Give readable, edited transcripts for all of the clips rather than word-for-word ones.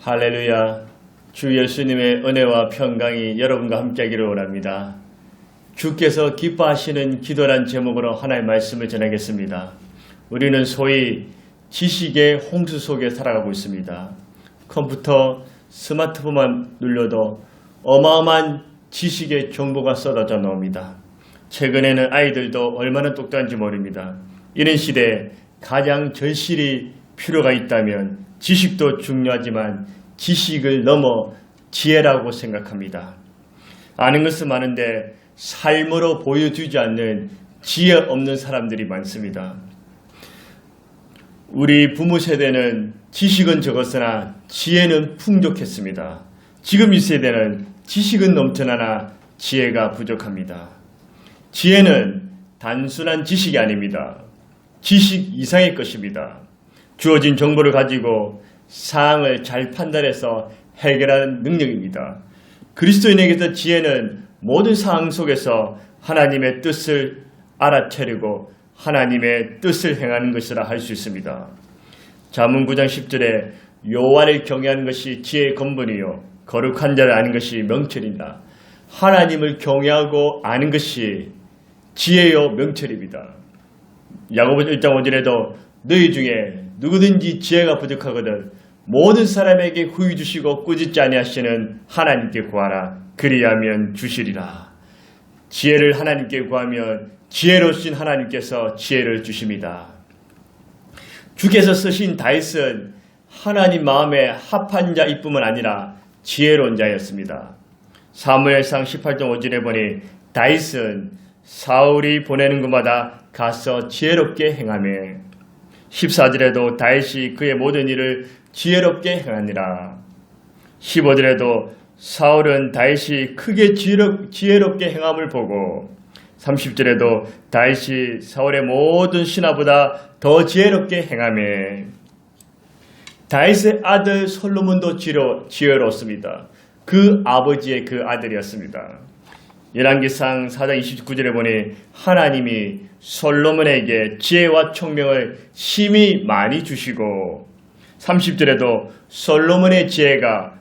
할렐루야. 주 예수님의 은혜와 평강이 여러분과 함께하기를 원합니다. 주께서 기뻐하시는 기도란 제목으로 하나의 말씀을 전하겠습니다. 우리는 소위 지식의 홍수 속에 살아가고 있습니다. 컴퓨터, 스마트폰만 눌러도 어마어마한 지식의 정보가 쏟아져 나옵니다. 최근에는 아이들도 얼마나 똑똑한지 모릅니다. 이런 시대에 가장 절실히 필요가 있다면 지식도 중요하지만 지식을 넘어 지혜라고 생각합니다. 아는 것은 많은데 삶으로 보여주지 않는 지혜 없는 사람들이 많습니다. 우리 부모 세대는 지식은 적었으나 지혜는 풍족했습니다. 지금 이 세대는 지식은 넘쳐나나 지혜가 부족합니다. 지혜는 단순한 지식이 아닙니다. 지식 이상의 것입니다. 주어진 정보를 가지고 사항을 잘 판단해서 해결하는 능력입니다. 그리스도인에게서 지혜는 모든 상황 속에서 하나님의 뜻을 알아차리고 하나님의 뜻을 행하는 것이라 할 수 있습니다. 잠언 9장 10절에 여호와를 경외하는 것이 지혜의 근본이요 거룩한 자를 아는 것이 명철이다. 하나님을 경외하고 아는 것이 지혜요 명철입니다. 야고보서 1장 5절에도 너희 중에 누구든지 지혜가 부족하거든 모든 사람에게 후히 주시고 꾸짖지 아니하시는 하나님께 구하라. 그리하면 주시리라. 지혜를 하나님께 구하면 지혜로우신 하나님께서 지혜를 주십니다. 주께서 쓰신 다윗은 하나님 마음에 합한 자일 뿐만 아니라 지혜로운 자였습니다. 사무엘상 18장 5절에 보니 다윗은 사울이 보내는 곳마다 가서 지혜롭게 행하며 14절에도 다윗이 그의 모든 일을 지혜롭게 행하니라. 15절에도 사울은 다윗이 크게 지혜롭게 행함을 보고 30절에도 다윗이 사울의 모든 신하보다 더 지혜롭게 행하며 다윗의 아들 솔로몬도 지혜로웠습니다. 그 아버지의 그 아들이었습니다. 열왕기상 4장 29절에 보니 하나님이 솔로몬에게 지혜와 총명을 심히 많이 주시고 30절에도 솔로몬의 지혜가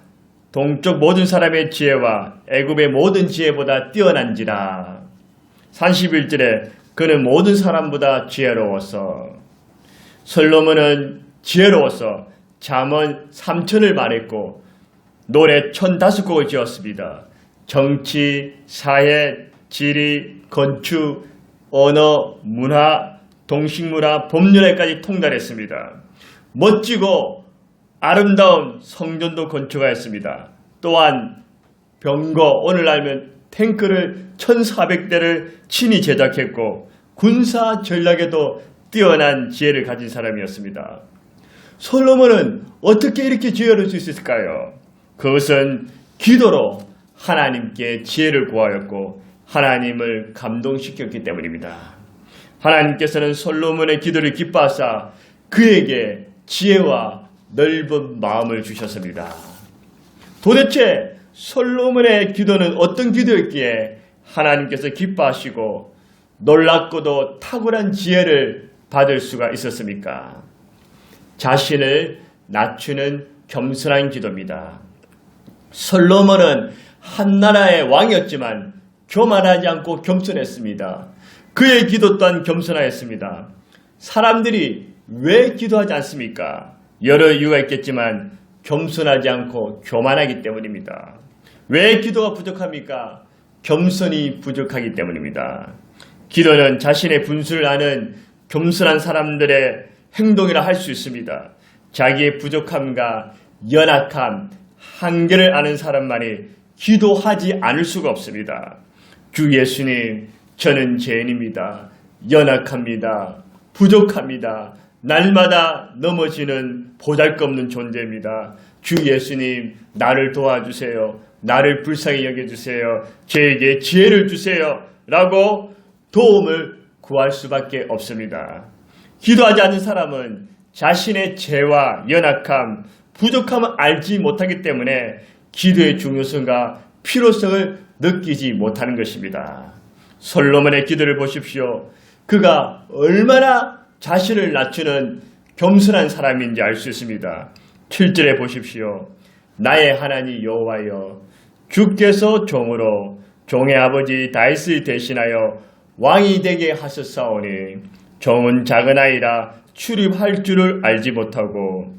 동쪽 모든 사람의 지혜와 애굽의 모든 지혜보다 뛰어난지라. 31절에 그는 모든 사람보다 지혜로워서 솔로몬은 지혜로워서 잠언 3천을 말했고 노래 1,005곡을 지었습니다. 정치, 사회, 지리, 건축, 언어, 문화, 동식문화, 법률에까지 통달했습니다. 멋지고 아름다운 성전도 건축하였습니다. 또한 병거, 오늘 알면 탱크를 1,400대를 친히 제작했고 군사 전략에도 뛰어난 지혜를 가진 사람이었습니다. 솔로몬은 어떻게 이렇게 지혜로울 수 있을까요? 그것은 기도로 하나님께 지혜를 구하였고 하나님을 감동시켰기 때문입니다. 하나님께서는 솔로몬의 기도를 기뻐하사 그에게 지혜와 넓은 마음을 주셨습니다. 도대체 솔로몬의 기도는 어떤 기도였기에 하나님께서 기뻐하시고 놀랍고도 탁월한 지혜를 받을 수가 있었습니까? 자신을 낮추는 겸손한 기도입니다. 솔로몬은 한 나라의 왕이었지만 교만하지 않고 겸손했습니다. 그의 기도 또한 겸손하였습니다. 사람들이 왜 기도하지 않습니까? 여러 이유가 있겠지만 겸손하지 않고 교만하기 때문입니다. 왜 기도가 부족합니까? 겸손이 부족하기 때문입니다. 기도는 자신의 분수를 아는 겸손한 사람들의 행동이라 할 수 있습니다. 자기의 부족함과 연약함, 한계를 아는 사람만이 기도하지 않을 수가 없습니다. 주 예수님, 저는 죄인입니다. 연약합니다. 부족합니다. 날마다 넘어지는 보잘것없는 존재입니다. 주 예수님, 나를 도와주세요. 나를 불쌍히 여겨주세요. 저에게 지혜를 주세요. 라고 도움을 구할 수밖에 없습니다. 기도하지 않는 사람은 자신의 죄와 연약함, 부족함을 알지 못하기 때문에 기도의 중요성과 필요성을 느끼지 못하는 것입니다. 솔로몬의 기도를 보십시오. 그가 얼마나 자신을 낮추는 겸손한 사람인지 알 수 있습니다. 7절에 보십시오. 나의 하나님 여호와여, 주께서 종으로 종의 아버지 다윗을 대신하여 왕이 되게 하셨사오니 종은 작은 아이라 출입할 줄을 알지 못하고.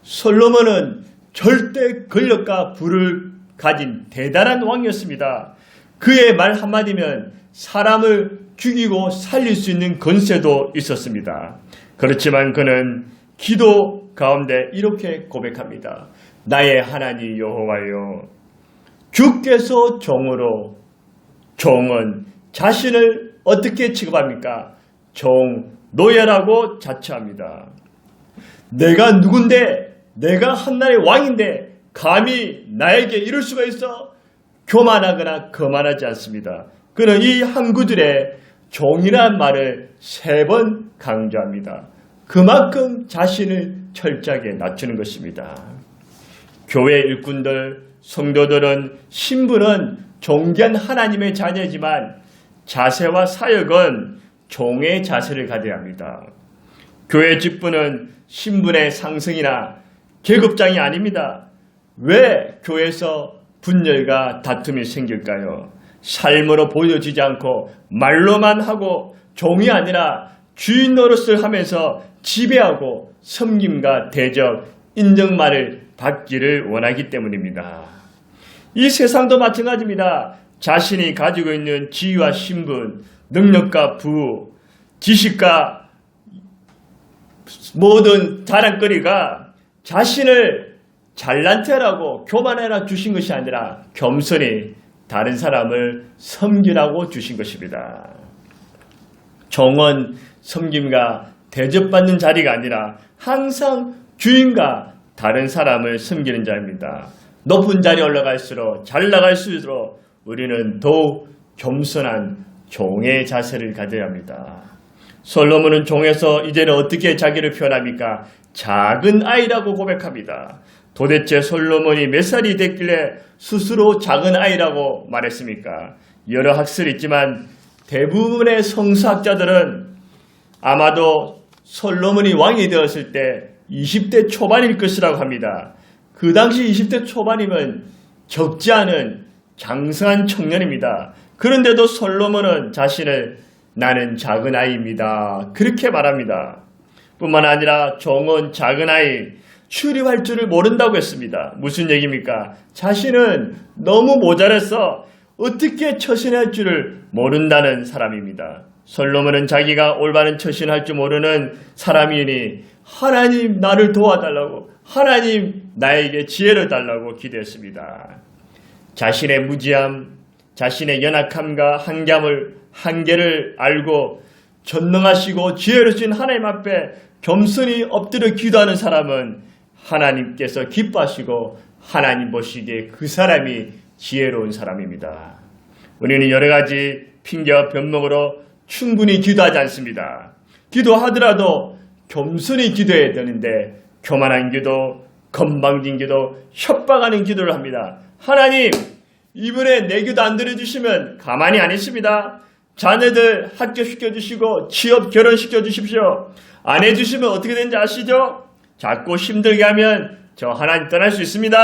솔로몬은 절대 권력과 부를 가진 대단한 왕이었습니다. 그의 말 한마디면 사람을 죽이고 살릴 수 있는 권세도 있었습니다. 그렇지만 그는 기도 가운데 이렇게 고백합니다. 나의 하나님 여호와여, 주께서 종으로, 종은 자신을 어떻게 취급합니까? 종, 노예라고 자처합니다. 내가 누군데, 내가 한나라의 왕인데 감히 나에게 이럴 수가 있어? 교만하거나 거만하지 않습니다. 그는 이 한 구절에 종이라는 말을 3번 강조합니다. 그만큼 자신을 철저하게 낮추는 것입니다. 교회 일꾼들, 성도들은, 신분은 존귀한 하나님의 자녀이지만 자세와 사역은 종의 자세를 가져야 합니다. 교회 직분은 신분의 상승이나 계급장이 아닙니다. 왜 교회에서 분열과 다툼이 생길까요? 삶으로 보여지지 않고 말로만 하고 종이 아니라 주인 노릇을 하면서 지배하고 섬김과 대접, 인정만을 받기를 원하기 때문입니다. 이 세상도 마찬가지입니다. 자신이 가지고 있는 지위와 신분, 능력과 부, 지식과 모든 자랑거리가 자신을 잘난 체라고 교만해라 주신 것이 아니라 겸손히 다른 사람을 섬기라고 주신 것입니다. 종은 섬김과 대접받는 자리가 아니라 항상 주인과 다른 사람을 섬기는 자입니다. 높은 자리에 올라갈수록, 잘 나갈수록 우리는 더욱 겸손한 종의 자세를 가져야 합니다. 솔로몬은 종에서 이제는 어떻게 자기를 표현합니까? 작은 아이라고 고백합니다. 도대체 솔로몬이 몇 살이 됐길래 스스로 작은 아이라고 말했습니까? 여러 학설이 있지만 대부분의 성서학자들은 아마도 솔로몬이 왕이 되었을 때 20대 초반일 것이라고 합니다. 그 당시 20대 초반이면 적지 않은 장성한 청년입니다. 그런데도 솔로몬은 자신을 나는 작은 아이입니다, 그렇게 말합니다. 뿐만 아니라 종은 작은 아이, 출입할 줄을 모른다고 했습니다. 무슨 얘기입니까? 자신은 너무 모자라서 어떻게 처신할 줄을 모른다는 사람입니다. 솔로몬은 자기가 올바른 처신할 줄 모르는 사람이니 하나님 나를 도와달라고, 하나님 나에게 지혜를 달라고 기도했습니다. 자신의 무지함, 자신의 연약함과 한계를 알고 전능하시고 지혜로우신 하나님 앞에 겸손히 엎드려 기도하는 사람은 하나님께서 기뻐하시고 하나님 보시기에 그 사람이 지혜로운 사람입니다. 우리는 여러 가지 핑계와 변명으로 충분히 기도하지 않습니다. 기도하더라도 겸손히 기도해야 되는데 교만한 기도, 건방진 기도, 협박하는 기도를 합니다. 하나님, 이번에 내 기도 안 들어주시면 가만히 안 있습니다. 자녀들 합격시켜주시고 취업 결혼시켜주십시오. 안 해주시면 어떻게 되는지 아시죠? 자꾸 힘들게 하면 저 하나님 떠날 수 있습니다.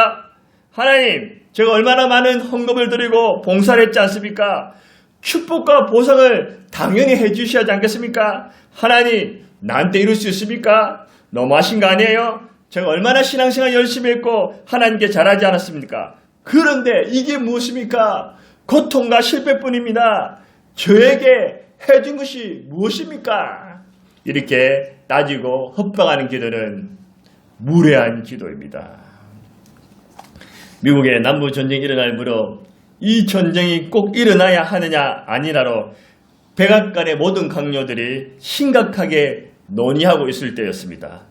하나님, 제가 얼마나 많은 헌금을 드리고 봉사를 했지 않습니까? 축복과 보상을 당연히 해주셔야 하지 않겠습니까? 하나님, 나한테 이룰 수 있습니까? 너무하신 거 아니에요? 제가 얼마나 신앙생활 열심히 했고 하나님께 잘하지 않았습니까? 그런데 이게 무엇입니까? 고통과 실패뿐입니다. 저에게 해준 것이 무엇입니까? 이렇게 따지고 협박하는 기도는 무례한 기도입니다. 미국의 남부전쟁이 일어날 무렵 이 전쟁이 꼭 일어나야 하느냐 아니라로 백악관의 모든 강요들이 심각하게 논의하고 있을 때였습니다.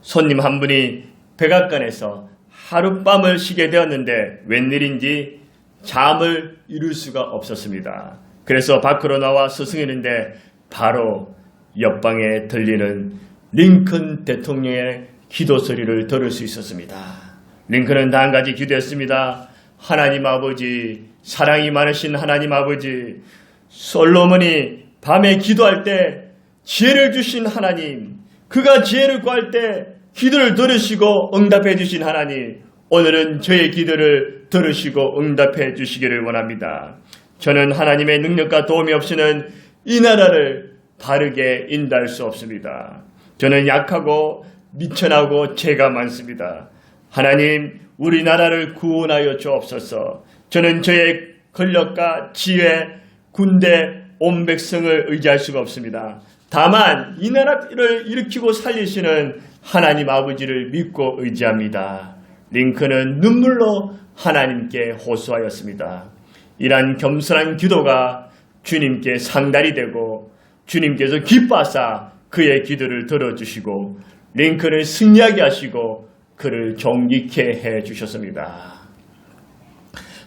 손님 한 분이 백악관에서 하룻밤을 쉬게 되었는데 웬일인지 잠을 이룰 수가 없었습니다. 그래서 밖으로 나와 스승이는데 바로 옆방에 들리는 링컨 대통령의 기도 소리를 들을 수 있었습니다. 링컨은 다 한 가지 기도했습니다. 하나님 아버지, 사랑이 많으신 하나님 아버지, 솔로몬이 밤에 기도할 때 지혜를 주신 하나님, 그가 지혜를 구할 때 기도를 들으시고 응답해 주신 하나님, 오늘은 저의 기도를 들으시고 응답해 주시기를 원합니다. 저는 하나님의 능력과 도움이 없이는 이 나라를 바르게 인도할 수 없습니다. 저는 약하고 미천하고 죄가 많습니다. 하나님, 우리나라를 구원하여 주옵소서. 저는 저의 권력과 지혜, 군대, 온 백성을 의지할 수가 없습니다. 다만 이 나라를 일으키고 살리시는 하나님 아버지를 믿고 의지합니다. 링컨은 눈물로 하나님께 호소하였습니다. 이러한 겸손한 기도가 주님께 상달이 되고 주님께서 기뻐하사 그의 기도를 들어주시고 링컨을 승리하게 하시고 그를 존귀케 해주셨습니다.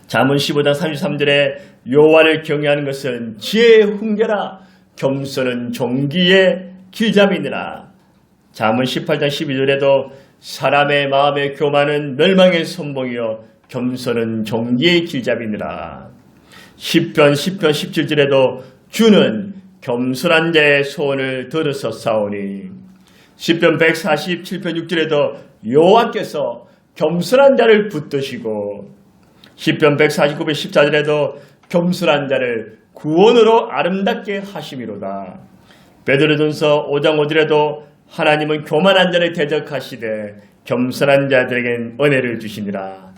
잠언 15장 33절에 여호와를 경외하는 것은 지혜의 훈계라 겸손은 존귀의 길잡이니라. 잠언 18장 12절에도 사람의 마음의 교만은 멸망의 선봉이요 겸손은 존귀의 길잡이니라. 시편 17절에도 주는 겸손한 자의 소원을 들으셨사오니. 시편 147편 6절에도 여호와께서 겸손한 자를 붙드시고 시편 149편 14절에도 겸손한 자를 구원으로 아름답게 하심이로다. 베드로전서 5장 5절에도 하나님은 교만한 자를 대적하시되 겸손한 자들에겐 은혜를 주시니라.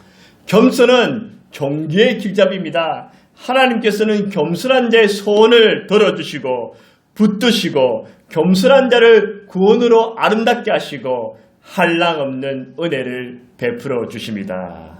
겸손은 존귀의 길잡이입니다. 하나님께서는 겸손한 자의 소원을 들어주시고 붙드시고 겸손한 자를 구원으로 아름답게 하시고 한량없는 은혜를 베풀어 주십니다.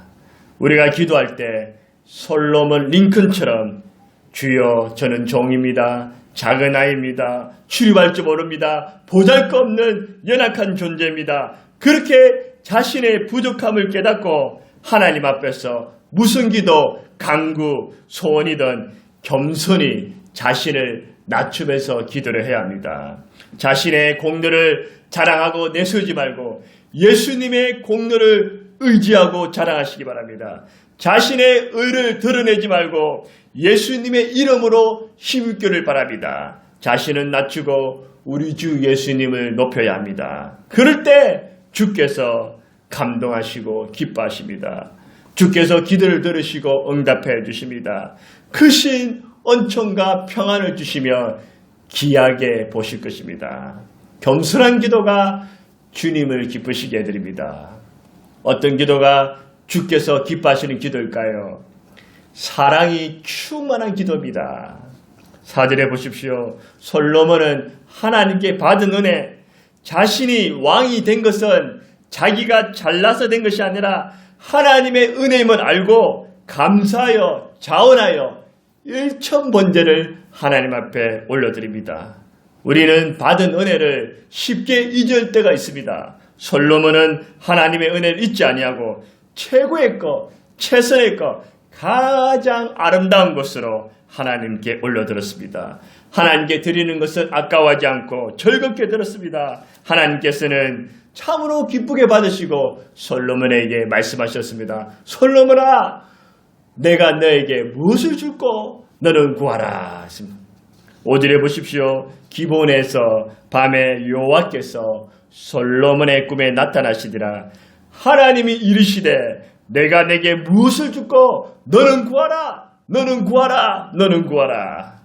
우리가 기도할 때 솔로몬 링컨처럼 주여 저는 종입니다. 작은 아이입니다. 출입할 줄 모릅니다. 보잘것없는 연약한 존재입니다. 그렇게 자신의 부족함을 깨닫고 하나님 앞에서 무슨 기도, 간구, 소원이든 겸손히 자신을 낮추면서 기도를 해야 합니다. 자신의 공로를 자랑하고 내세우지 말고 예수님의 공로를 의지하고 자랑하시기 바랍니다. 자신의 의를 드러내지 말고 예수님의 이름으로 힘있기를 바랍니다. 자신은 낮추고 우리 주 예수님을 높여야 합니다. 그럴 때 주께서 감동하시고 기뻐하십니다. 주께서 기도를 들으시고 응답해 주십니다. 크신恩寵과 평안을 주시며 귀하게 보실 것입니다. 겸손한 기도가 주님을 기쁘시게 해드립니다. 어떤 기도가 주께서 기뻐하시는 기도일까요? 사랑이 충만한 기도입니다. 4절에 보십시오. 솔로몬은 하나님께 받은 은혜, 자신이 왕이 된 것은 자기가 잘나서 된 것이 아니라 하나님의 은혜임을 알고 감사하여 자원하여 일천번제를 하나님 앞에 올려드립니다. 우리는 받은 은혜를 쉽게 잊을 때가 있습니다. 솔로몬은 하나님의 은혜를 잊지 아니하고 최고의 것, 최선의 것, 가장 아름다운 것으로 하나님께 올려드렸습니다. 하나님께 드리는 것은 아까워하지 않고 즐겁게 드렸습니다. 하나님께서는 참으로 기쁘게 받으시고 솔로몬에게 말씀하셨습니다. 솔로몬아, 내가 너에게 무엇을 줄고 너는 구하라. 5절에 보십시오. 기본에서 밤에 여호와께서 솔로몬의 꿈에 나타나시더라. 하나님이 이르시되 내가 내게 무엇을 줄고 너는 구하라. 너는 구하라. 너는 구하라.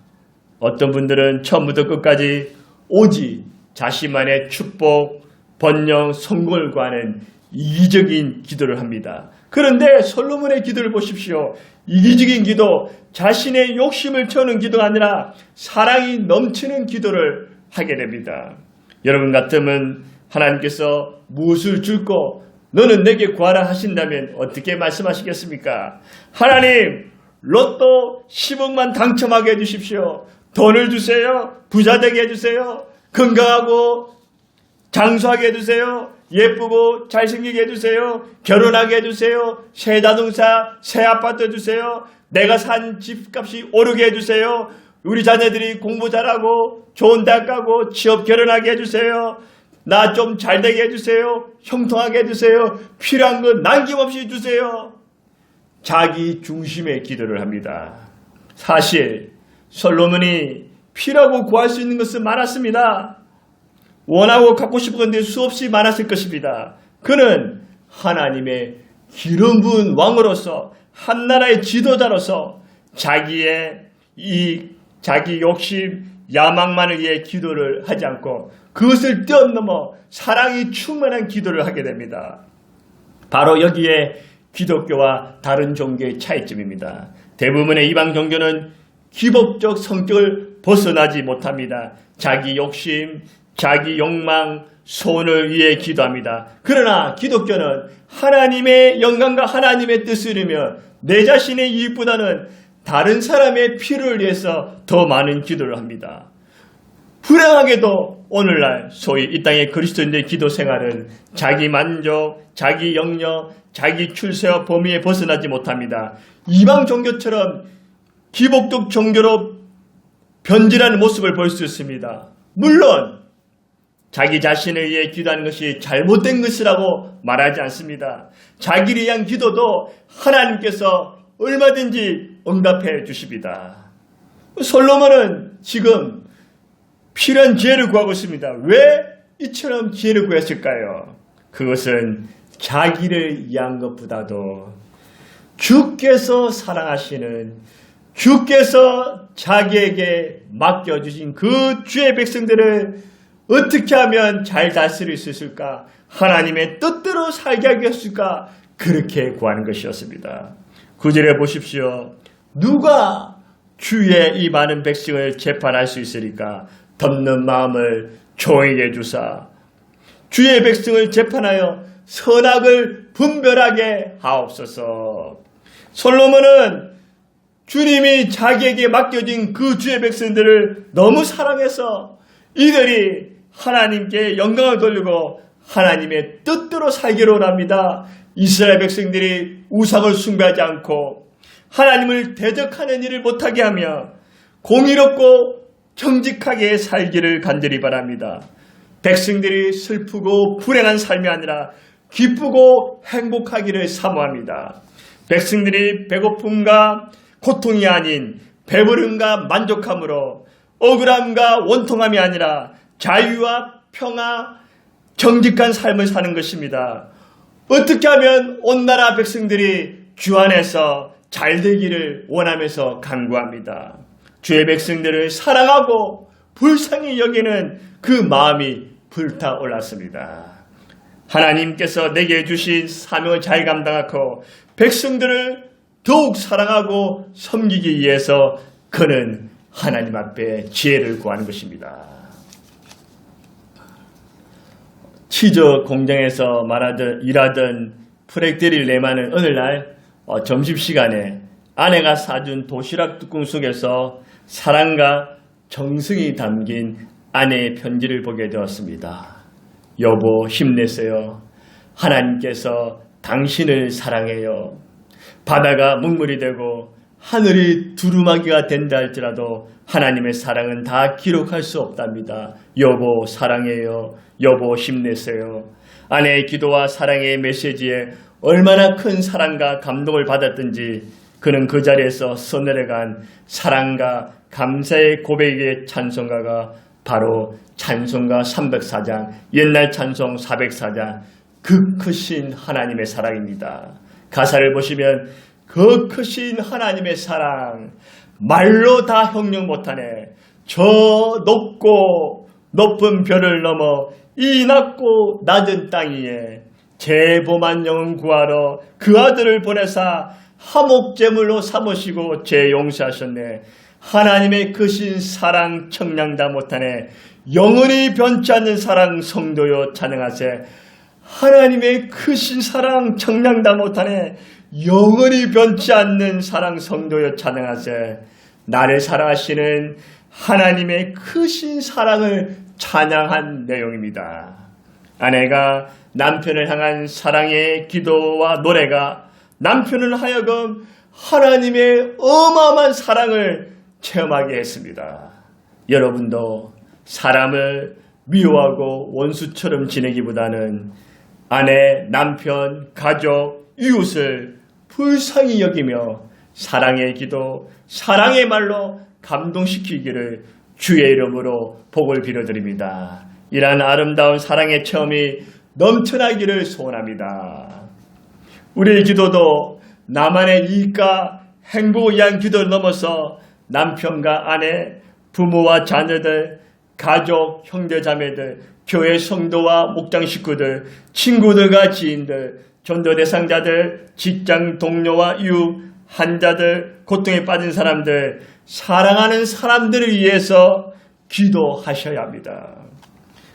어떤 분들은 처음부터 끝까지 오직 자신만의 축복, 번영, 성공을 구하는 이기적인 기도를 합니다. 그런데 솔로몬의 기도를 보십시오. 이기적인 기도, 자신의 욕심을 채우는 기도가 아니라 사랑이 넘치는 기도를 하게 됩니다. 여러분 같으면 하나님께서 무엇을 줄고 너는 내게 구하라 하신다면 어떻게 말씀하시겠습니까? 하나님, 로또 10억만 당첨하게 해주십시오. 돈을 주세요. 부자 되게 해주세요. 건강하고 장수하게 해주세요. 예쁘고 잘생기게 해주세요. 결혼하게 해주세요. 새 자동차, 새 아파트 해주세요. 내가 산 집값이 오르게 해주세요. 우리 자녀들이 공부 잘하고 좋은 대학 가고 취업 결혼하게 해주세요. 나 좀 잘되게 해주세요. 형통하게 해주세요. 필요한 건 남김없이 주세요. 자기 중심의 기도를 합니다. 사실 솔로몬이 필요하고 구할 수 있는 것은 많았습니다. 원하고 갖고 싶은 건데 수없이 많았을 것입니다. 그는 하나님의 기름 부은 왕으로서 한나라의 지도자로서 자기 욕심, 야망만을 위해 기도를 하지 않고 그것을 뛰어넘어 사랑이 충만한 기도를 하게 됩니다. 바로 여기에 기독교와 다른 종교의 차이점입니다. 대부분의 이방 종교는 기복적 성격을 벗어나지 못합니다. 자기 욕심, 자기 욕망, 소원을 위해 기도합니다. 그러나 기독교는 하나님의 영광과 하나님의 뜻을 이루며 내 자신의 이익보다는 다른 사람의 필요를 위해서 더 많은 기도를 합니다. 불행하게도 오늘날 소위 이 땅의 그리스도인들의 기도 생활은 자기 만족, 자기 영역, 자기 출세와 범위에 벗어나지 못합니다. 이방 종교처럼 기복적 종교로 변질하는 모습을 볼 수 있습니다. 물론 자기 자신을 위해 기도하는 것이 잘못된 것이라고 말하지 않습니다. 자기를 위한 기도도 하나님께서 얼마든지 응답해 주십니다. 솔로몬은 지금 필요한 지혜를 구하고 있습니다. 왜 이처럼 지혜를 구했을까요? 그것은 자기를 위한 것보다도 주께서 사랑하시는, 주께서 자기에게 맡겨주신 그 주의 백성들을 어떻게 하면 잘 다스릴 수 있을까? 하나님의 뜻대로 살게 하게 했을까? 그렇게 구하는 것이었습니다. 9절에 보십시오. 누가 주의 이 많은 백성을 재판할 수 있으리까? 덮는 마음을 종에게 주사 주의 백성을 재판하여 선악을 분별하게 하옵소서. 솔로몬은 주님이 자기에게 맡겨진 그 주의 백성들을 너무 사랑해서 이들이 하나님께 영광을 돌리고 하나님의 뜻대로 살기로 원합니다. 이스라엘 백성들이 우상을 숭배하지 않고 하나님을 대적하는 일을 못하게 하며 공의롭고 정직하게 살기를 간절히 바랍니다. 백성들이 슬프고 불행한 삶이 아니라 기쁘고 행복하기를 사모합니다. 백성들이 배고픔과 고통이 아닌 배부름과 만족함으로 억울함과 원통함이 아니라 자유와 평화, 정직한 삶을 사는 것입니다. 어떻게 하면 온 나라 백성들이 주 안에서 잘 되기를 원하면서 간구합니다. 주의 백성들을 사랑하고 불쌍히 여기는 그 마음이 불타올랐습니다. 하나님께서 내게 주신 사명을 잘 감당하고 백성들을 더욱 사랑하고 섬기기 위해서 그는 하나님 앞에 지혜를 구하는 것입니다. 치즈 공장에서 일하던 프렉데릴 레만은 어느 날 점심시간에 아내가 사준 도시락 뚜껑 속에서 사랑과 정성이 담긴 아내의 편지를 보게 되었습니다. 여보, 힘내세요. 하나님께서 당신을 사랑해요. 바다가 물물이 되고 하늘이 두루마기가 된다 할지라도 하나님의 사랑은 다 기록할 수 없답니다. 여보, 사랑해요. 여보, 힘내세요. 아내의 기도와 사랑의 메시지에 얼마나 큰 사랑과 감동을 받았든지 그는 그 자리에서 써내려간 사랑과 감사의 고백의 찬송가가 바로 찬송가 304장, 옛날 찬송 404장, 그 크신 하나님의 사랑입니다. 가사를 보시면 그 크신 하나님의 사랑, 말로 다 형용 못하네. 저 높고 높은 별을 넘어 이 낮고 낮은 땅 위에 죄범한 영혼 구하러 그 아들을 보내사 화목제물로 삼으시고 죄 용서하셨네. 하나님의 크신 사랑 청량다 못하네. 영원히 변치 않는 사랑 성도여 찬양하세. 하나님의 크신 사랑 청량다 못하네. 영원히 변치 않는 사랑 성도여 찬양하세. 나를 사랑하시는 하나님의 크신 사랑을 찬양한 내용입니다. 아내가 남편을 향한 사랑의 기도와 노래가 남편을 하여금 하나님의 어마어마한 사랑을 체험하게 했습니다. 여러분도 사람을 미워하고 원수처럼 지내기보다는 아내, 남편, 가족, 이웃을 불쌍히 여기며 사랑의 기도, 사랑의 말로 감동시키기를 주의 이름으로 복을 빌어드립니다. 이러한 아름다운 사랑의 체험이 넘쳐나기를 소원합니다. 우리의 기도도 나만의 이익과 행복을 위한 기도를 넘어서 남편과 아내, 부모와 자녀들, 가족, 형제자매들, 교회 성도와 목장 식구들, 친구들과 지인들, 전도 대상자들, 직장 동료와 이웃, 환자들, 고통에 빠진 사람들, 사랑하는 사람들을 위해서 기도하셔야 합니다.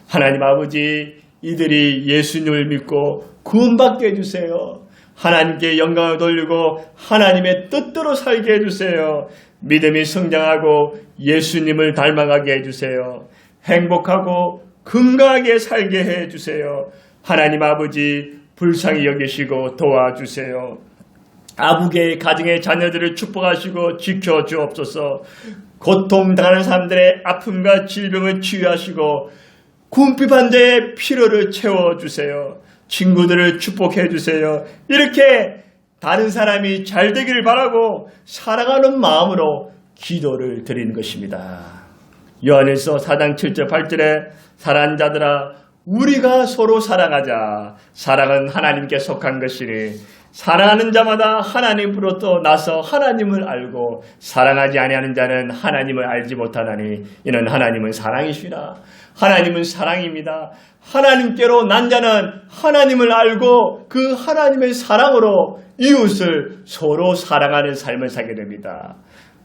하나님 아버지, 이들이 예수님을 믿고 구원받게 해주세요. 하나님께 영광을 돌리고 하나님의 뜻대로 살게 해주세요. 믿음이 성장하고 예수님을 닮아가게 해주세요. 행복하고 건강하게 살게 해주세요. 하나님 아버지, 불쌍히 여기시고 도와주세요. 아부의 가정의 자녀들을 축복하시고 지켜주옵소서. 고통당하는 사람들의 아픔과 질병을 치유하시고 궁핍 환자의 필요를 채워주세요. 친구들을 축복해 주세요. 이렇게 다른 사람이 잘 되기를 바라고 사랑하는 마음으로 기도를 드리는 것입니다. 요한일서 4장 7절 8절에 사랑하는 자들아 우리가 서로 사랑하자. 사랑은 하나님께 속한 것이니 사랑하는 자마다 하나님으로부터 나서 하나님을 알고 사랑하지 아니하는 자는 하나님을 알지 못하나니 이는 하나님은 사랑이시라. 하나님은 사랑입니다. 하나님께로 난 자는 하나님을 알고 그 하나님의 사랑으로 이웃을 서로 사랑하는 삶을 살게 됩니다.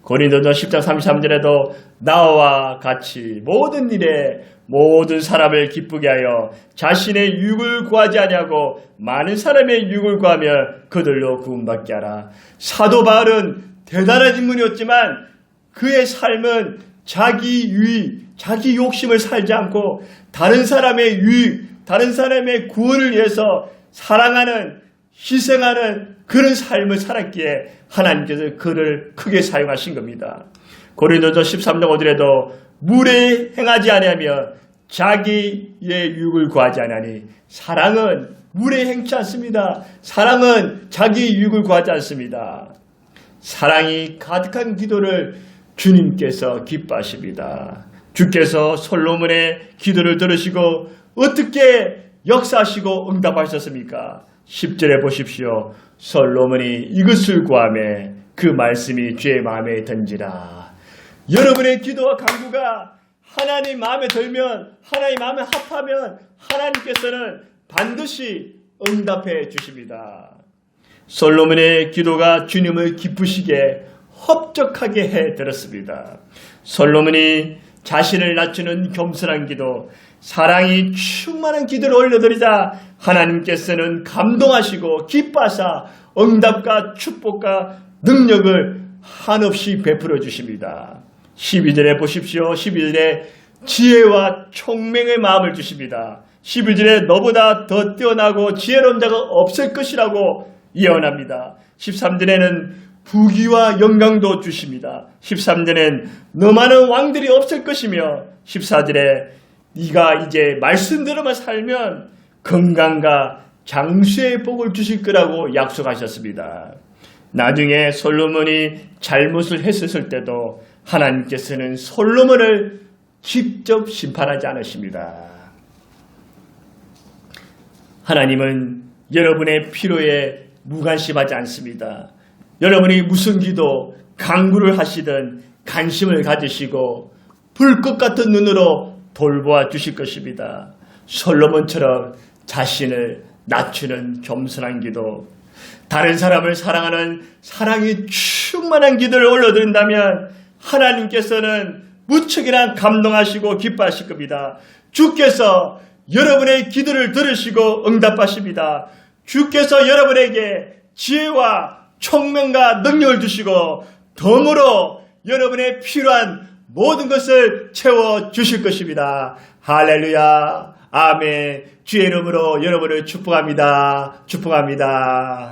고린도전 10장 33절에도 나와 같이 모든 일에 모든 사람을 기쁘게 하여 자신의 유익을 구하지 아니하고 많은 사람의 유익을 구하며 그들로 구원받게 하라. 사도 바울은 대단한 인물이었지만 그의 삶은 자기 유익, 자기 욕심을 살지 않고 다른 사람의 유익, 다른 사람의 구원을 위해서 사랑하는, 희생하는 그런 삶을 살았기에 하나님께서 그를 크게 사용하신 겁니다. 고린도전 13장 5절에도 물에 행하지 아니하며 자기의 유익을 구하지 아니하니 사랑은 물에 행치 않습니다. 사랑은 자기 유익을 구하지 않습니다. 사랑이 가득한 기도를 주님께서 기뻐하십니다. 주께서 솔로몬의 기도를 들으시고 어떻게 역사하시고 응답하셨습니까? 10절에 보십시오. 솔로몬이 이것을 구하매 그 말씀이 주의 마음에 든지라. 여러분의 기도와 간구가 하나님 마음에 들면, 하나님 마음에 합하면 하나님께서는 반드시 응답해 주십니다. 솔로몬의 기도가 주님을 기쁘시게 흡족하게 해드렸습니다. 솔로몬이 자신을 낮추는 겸손한 기도, 사랑이 충만한 기도를 올려드리자 하나님께서는 감동하시고 기뻐하사 응답과 축복과 능력을 한없이 베풀어 주십니다. 12절에 보십시오. 12절에 지혜와 총명의 마음을 주십니다. 11절에 너보다 더 뛰어나고 지혜로운 자가 없을 것이라고 예언합니다. 13절에는 부귀와 영광도 주십니다. 13절엔 너 많은 왕들이 없을 것이며 14절에 네가 이제 말씀대로만 살면 건강과 장수의 복을 주실 거라고 약속하셨습니다. 나중에 솔로몬이 잘못을 했을 때도 하나님께서는 솔로몬을 직접 심판하지 않으십니다. 하나님은 여러분의 필요에 무관심하지 않습니다. 여러분이 무슨 기도, 간구를 하시든 관심을 가지시고 불꽃 같은 눈으로 돌보아 주실 것입니다. 솔로몬처럼 자신을 낮추는 겸손한 기도, 다른 사람을 사랑하는 사랑이 충만한 기도를 올려드린다면 하나님께서는 무척이나 감동하시고 기뻐하실 겁니다. 주께서 여러분의 기도를 들으시고 응답하십니다. 주께서 여러분에게 지혜와 총명과 능력을 주시고 덤으로 여러분의 필요한 모든 것을 채워주실 것입니다. 할렐루야. 아멘. 주의 이름으로 여러분을 축복합니다. 축복합니다.